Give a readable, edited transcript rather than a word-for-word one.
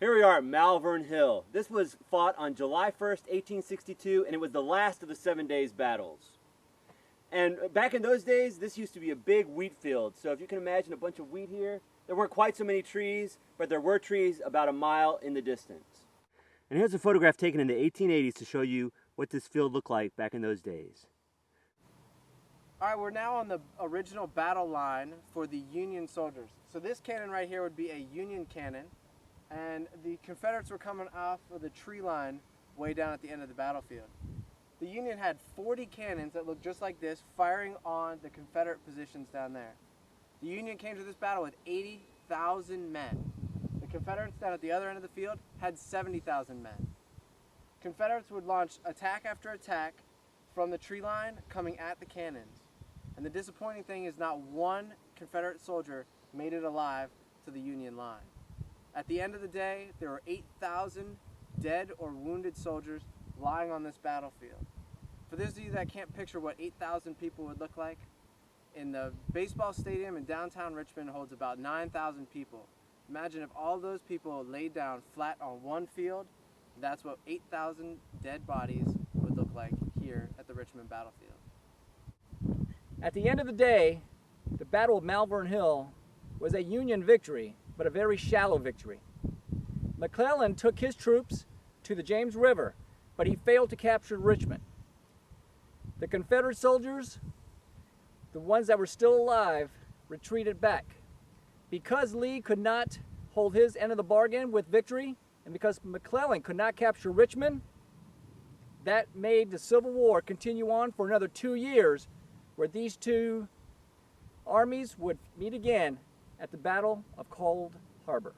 Here we are at Malvern Hill. This was fought on July 1st, 1862, and it was the last of the 7 days battles. And back in those days, this used to be a big wheat field. So if you can imagine a bunch of wheat here, there weren't quite so many trees, but there were trees about a mile in the distance. And here's a photograph taken in the 1880s to show you what this field looked like back in those days. All right, we're now on the original battle line for the Union soldiers. So this cannon right here would be a Union cannon, and the Confederates were coming off of the tree line way down at the end of the battlefield. The Union had 40 cannons that looked just like this, firing on the Confederate positions down there. The Union came to this battle with 80,000 men. The Confederates down at the other end of the field had 70,000 men. Confederates would launch attack after attack from the tree line coming at the cannons. And the disappointing thing is not one Confederate soldier made it alive to the Union line. At the end of the day, there were 8,000 dead or wounded soldiers lying on this battlefield. For those of you that can't picture what 8,000 people would look like, in the baseball stadium in downtown Richmond holds about 9,000 people. Imagine if all those people laid down flat on one field. That's what 8,000 dead bodies would look like here at the Richmond battlefield. At the end of the day, the Battle of Malvern Hill was a Union victory, but a very shallow victory. McClellan took his troops to the James River, but he failed to capture Richmond. The Confederate soldiers, the ones that were still alive, retreated back. Because Lee could not hold his end of the bargain with victory, and because McClellan could not capture Richmond, that made the Civil War continue on for another 2 years, where these two armies would meet again at the Battle of Cold Harbor.